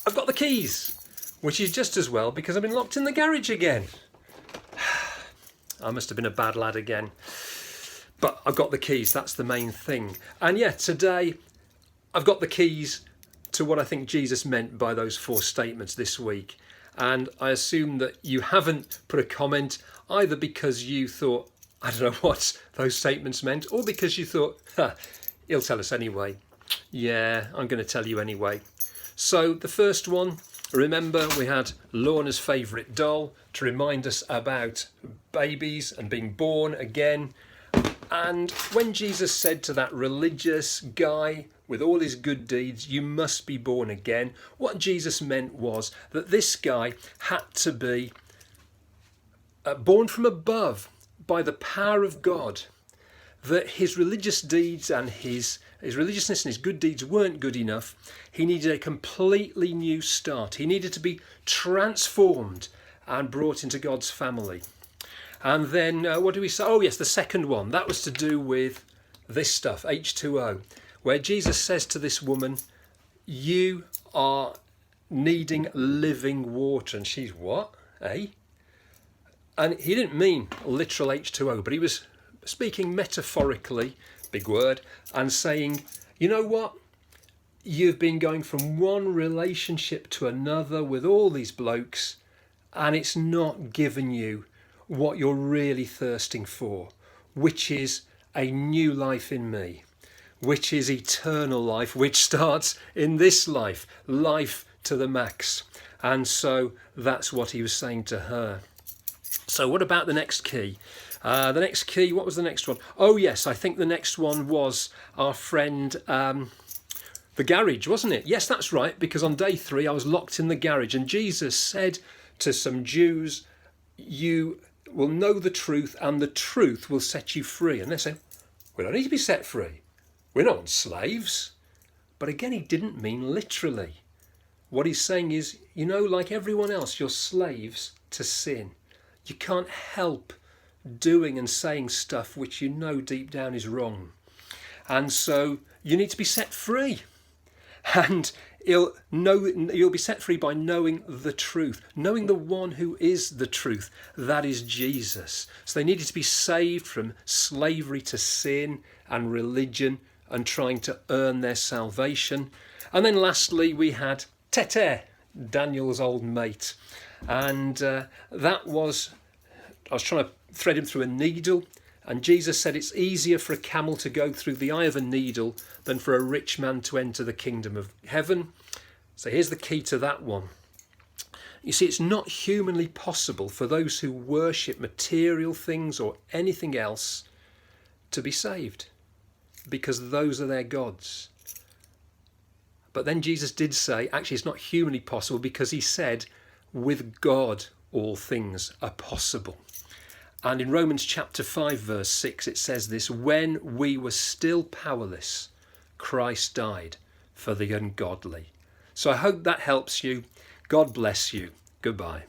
I've got the keys, which is just as well because I've been locked in the garage again. I must have been a bad lad again. But I've got the keys, that's the main thing. And yeah, today I've got the keys to what I think Jesus meant by those 4 statements this week. And I assume that you haven't put a comment either because you thought, I don't know what those statements meant, or because you thought, he'll tell us anyway. Yeah, I'm going to tell you anyway. So the first one, remember we had Lorna's favourite doll to remind us about babies and being born again. And when Jesus said to that religious guy with all his good deeds, you must be born again, what Jesus meant was that this guy had to be born from above by the power of God, that his religious deeds and his religiousness and his good deeds weren't good enough. He needed a completely new start. He needed to be transformed and brought into God's family. And then what do we say? Oh yes, the second one. That was to do with this stuff, H2O, where Jesus says to this woman, you are needing living water. And she's, what? Eh? And he didn't mean literal H2O, but he was speaking metaphorically, big word, and saying, you know what? You've been going from one relationship to another with all these blokes, and it's not given you what you're really thirsting for, which is a new life in me, which is eternal life, which starts in this life, life to the max. And so that's what he was saying to her. So what about the next key? The next key, what was the next one? Oh yes, I think the next one was our friend, the garage, wasn't it? Yes, that's right, because on day 3 I was locked in the garage and Jesus said to some Jews, you will know the truth and the truth will set you free. And they said, we don't need to be set free. We're not slaves. But again, he didn't mean literally. What he's saying is, you know, like everyone else, you're slaves to sin. You can't help doing and saying stuff which you know deep down is wrong. And so you need to be set free. And you'll be set free by knowing the truth, knowing the one who is the truth, that is Jesus. So they needed to be saved from slavery to sin and religion and trying to earn their salvation. And then lastly we had Tete, Daniel's old mate, and that was, I was trying to thread him through a needle, and Jesus said it's easier for a camel to go through the eye of a needle than for a rich man to enter the kingdom of heaven. So here's the key to that one. You see, it's not humanly possible for those who worship material things or anything else to be saved, because those are their gods. But then Jesus did say, actually it's not humanly possible, because he said, with God all things are possible. And in Romans chapter 5 verse 6 it says this, when we were still powerless, Christ died for the ungodly. So I hope that helps you. God bless you. Goodbye.